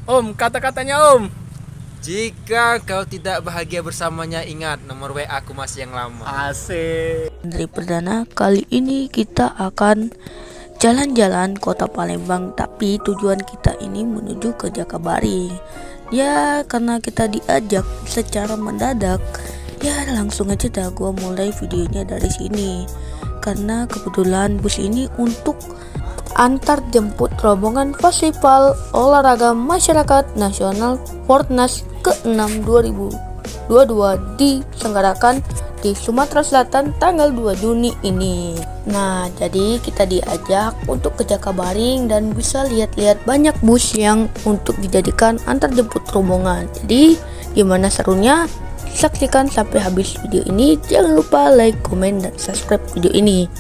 Om, kata-katanya Om. Jika kau tidak bahagia bersamanya, ingat nomor WA aku masih yang lama. Asik. Dari Perdana, kali ini kita akan jalan-jalan kota Palembang, tapi tujuan kita ini menuju ke Jakabaring. Ya, karena kita diajak secara mendadak, ya langsung aja dah gua mulai videonya dari sini. Karena kebetulan bus ini untuk antar jemput rombongan Festival Olahraga Masyarakat Nasional Fornas ke-6 2022 diselenggarakan di Sumatera Selatan tanggal 2 Juni ini. Nah, jadi kita diajak untuk ke Jakabaring dan bisa lihat-lihat banyak bus yang untuk dijadikan antar jemput rombongan. Jadi, gimana serunya? Saksikan sampai habis video ini. Jangan lupa like, komen, dan subscribe video ini.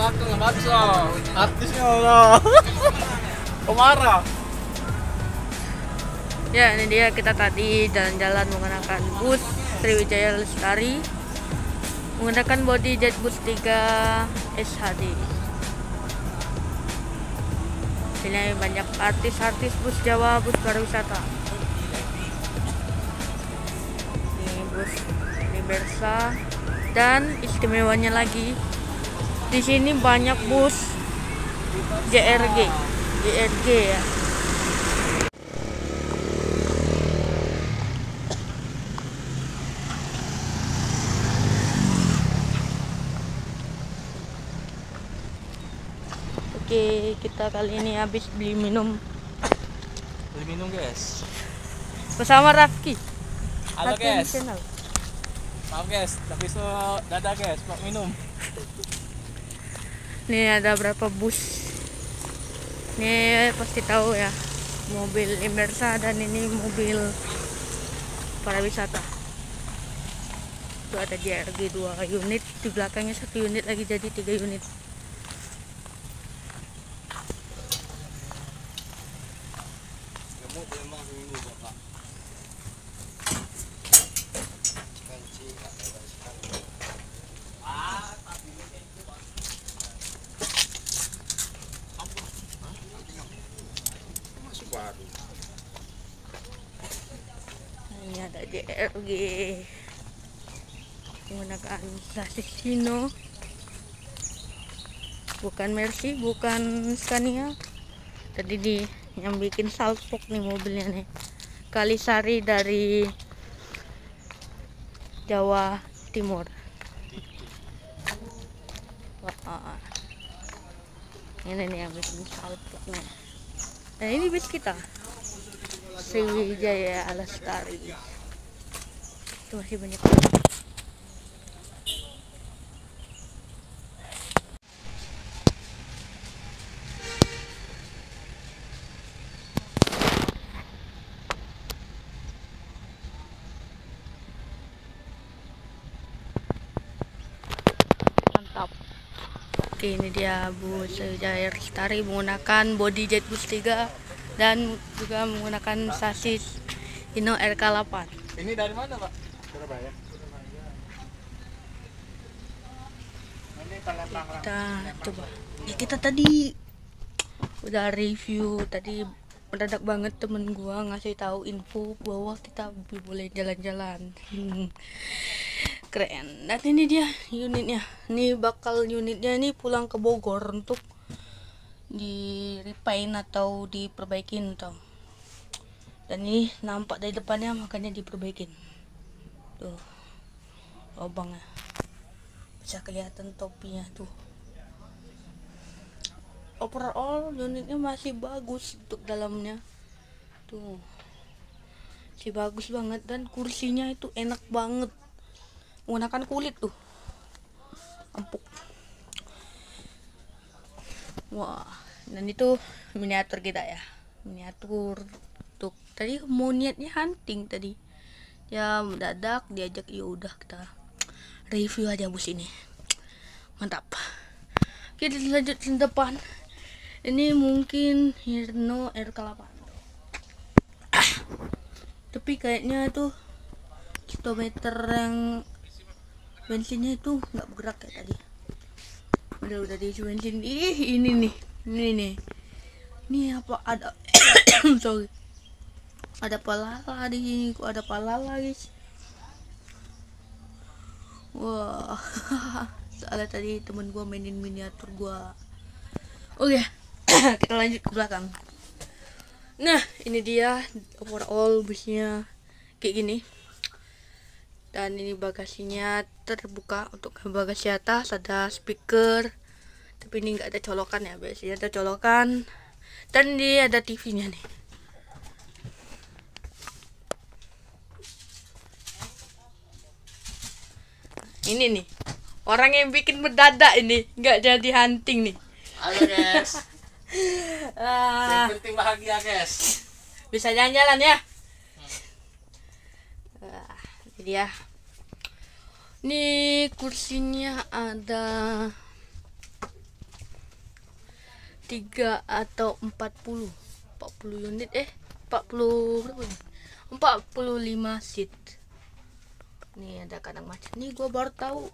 belakang yang baca. Artisnya Allah. Pemarah. Ya, ini dia kita tadi jalan-jalan menggunakan bus Sriwijaya Lestari menggunakan body Jetbus 3 SHD. Sini banyak artis-artis bus Jawa, bus pariwisata. Ini bus Libersa dan istimewanya lagi di sini banyak bus JRG ya. Oke, kita kali ini habis beli minum Guys. bersama Rafki. Halo Rafki guys. Channel. Maaf guys, tapi dadah guys, mau minum. Ini ada berapa bus? Ini pasti tahu ya, mobil Immersa dan ini mobil pariwisata. Itu ada JRG 2 unit, di belakangnya 1 unit lagi jadi 3 unit. Ini ada JRG menggunakan sasis Hino, bukan Mercy, bukan Scania. Tadi yang bikin salpok nih mobilnya nih, Kalisari dari Jawa Timur. Wah, ini nih yang bikin salpoknya. Dan ini bis kita Sriwijaya Lestari. Itu masih banyak. Mantap. Oke, ini dia bus Sriwijaya Lestari menggunakan body Jetbus 3 dan juga menggunakan sasis Hino RK8. Ini dari mana, Pak? Surabaya. Ini Palembang. Kita coba. Ya, kita tadi udah review, tadi mendadak banget temen gua ngasih tahu info bahwa kita boleh jalan-jalan. Keren. Dan ini dia unitnya. Ini bakal unitnya ini pulang ke Bogor untuk di repaint atau diperbaikin tuh. Dan ini nampak dari depannya makanya diperbaikin. Tuh. Lubangnya. Bisa kelihatan topinya tuh. Overall unitnya masih bagus untuk dalamnya. Tuh. Masih bagus banget dan kursinya itu enak banget. Menggunakan kulit tuh. Empuk. Wah, dan itu miniatur kita ya. Miniatur tuh. Tadi mau niatnya hunting tadi. Ya mendadak diajak, ya udah kita review aja bus ini. Mantap. Kita lanjut ke depan. Ini mungkin Hino RK8. Tapi kayaknya itu speedometer yang bensinnya itu nggak bergerak kayak tadi. Udah diisi bensin. Ini nih. Ini apa ada sorry. Ada palala di sini, kok ada palala, guys. Wah. Soalnya tadi temen gua mainin miniatur gua. Oke. Kita lanjut ke belakang. Nah, ini dia overall busnya kayak gini. Dan ini bagasinya terbuka, untuk bagasi atas ada speaker, tapi ini nggak ada colokan ya, biasanya ada colokan. Dan ini ada TV-nya nih. Ini nih orang yang bikin mendadak ini, nggak jadi hunting nih. Halo guys. Yang penting bahagia guys. Bisa jalan-jalan ya. Ini dia. Ini kursinya ada 3 atau 40 unit 40 berapa nih? 45 seat. Nih ada kandang macan. Nih gua baru tahu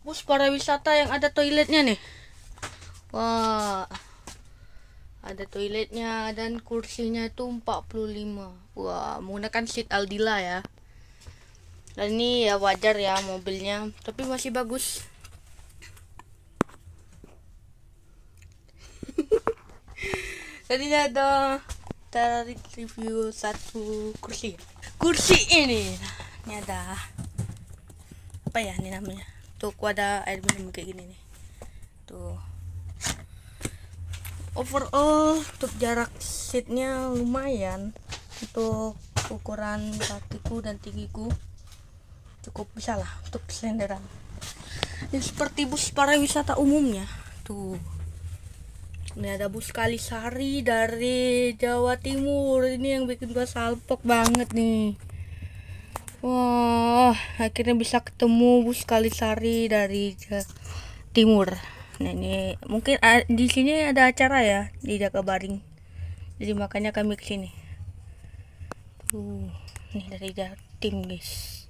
bus pariwisata yang ada toiletnya nih. Wah, ada toiletnya dan kursinya itu 45. Wah, menggunakan seat Aldila ya. Dan ini ya wajar ya mobilnya, tapi masih bagus. Tadi ada kita review satu kursi. Kursi ini ada apa ya ini namanya? Tuh ada air minum kayak gini nih. Tuh. Overall untuk jarak seatnya lumayan, untuk ukuran kakiku dan tinggiku cukup bisa lah untuk senderan. Ini seperti bus pariwisata umumnya. Tuh. Ini ada bus Kalisari dari Jawa Timur. Ini yang bikin gua salpok banget nih. Wah, akhirnya bisa ketemu bus Kalisari dari Timur. Nah, ini mungkin di sini ada acara ya di Jakabaring. Jadi makanya kami ke sini. Nih dari Jatim, guys.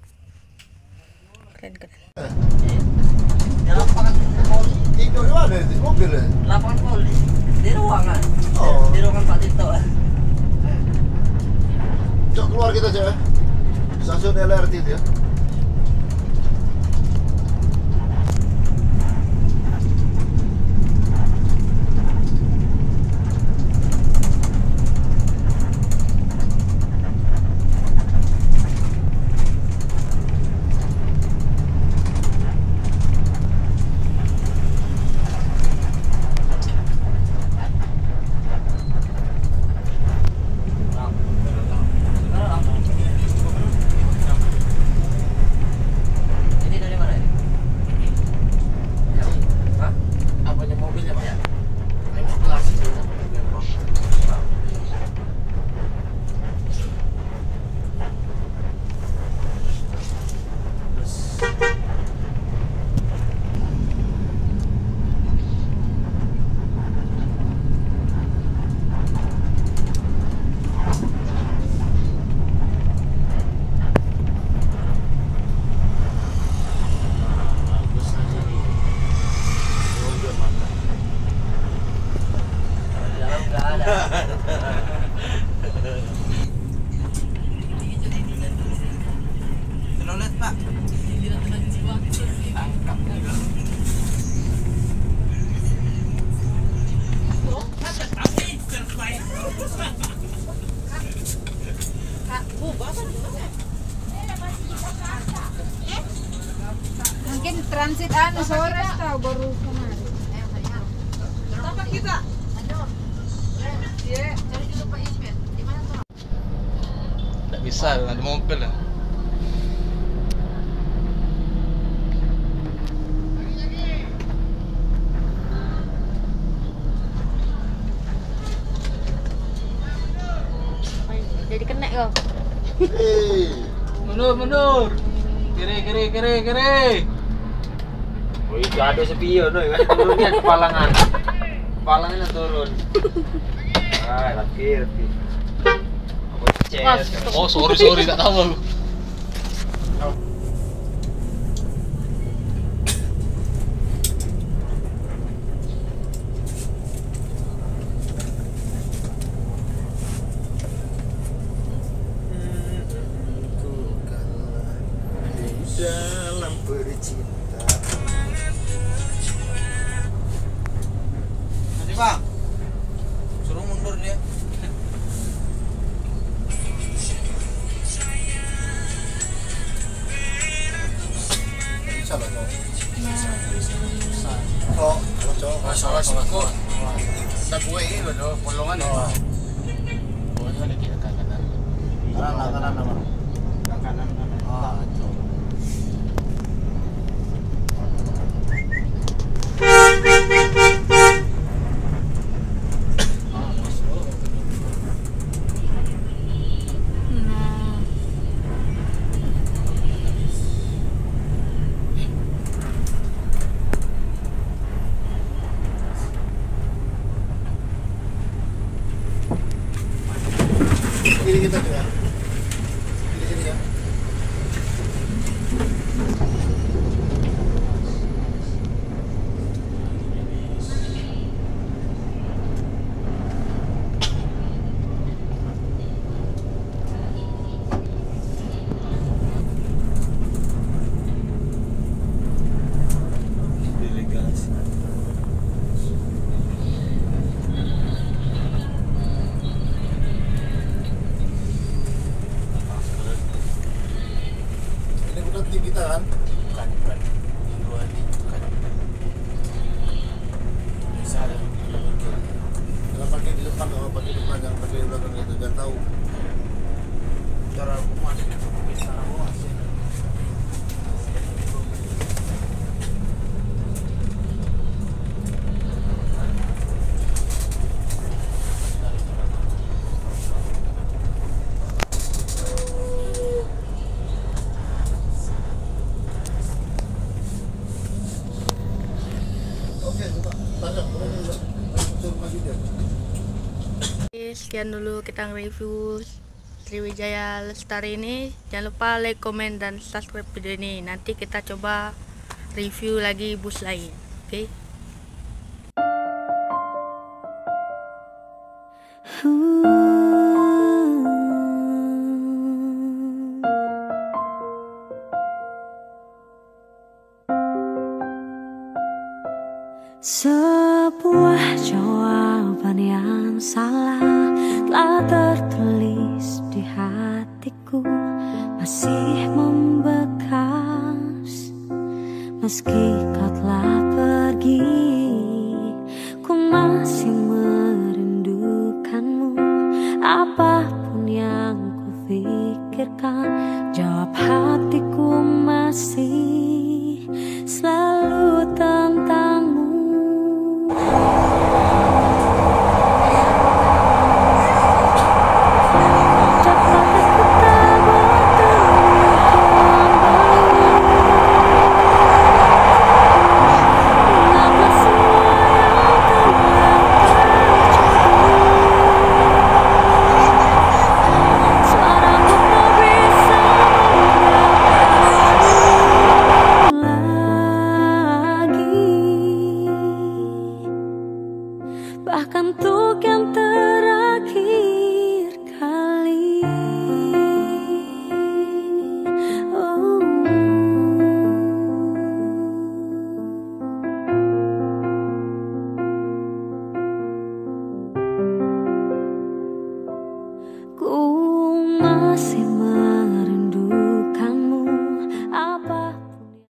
Keren. Ya, lapangan poli. Tidur di mana? Di mobil ya? Lapangan poli. Di ruangan. Oh. Di ruangan Pak Tito. Cok, keluar kita, Cok. Stasiun LRT itu ya. Mungkin transit sore tahu baru kemarin. Apa kita? Iya. Cari dulu Pak Ismet. Di mana tuh? Nggak bisa, ada mobil lah. Jadi kena kau. Mundur. Kiri. Oh, itu ada sepion, kan turunnya kepalangan. Kepalangannya turun. Laki. Oh, sorry, tak tahu aku. Dalam bercinta. Nanti Bang, suruh mundur dia. Bisa lah kok. Cok. Masalah sih kok. Tak gue ini loh, polongan ya. Oh, ini di kanan. Kanan nama. Kanan. Cok. sekian dulu kita nge-review Sriwijaya Lestari ini. Jangan lupa like, komen, dan subscribe video ini. Nanti kita coba review lagi bus lain. Oke. Sebuah jawaban yang salah telah tertulis di hatiku, masih membekas meski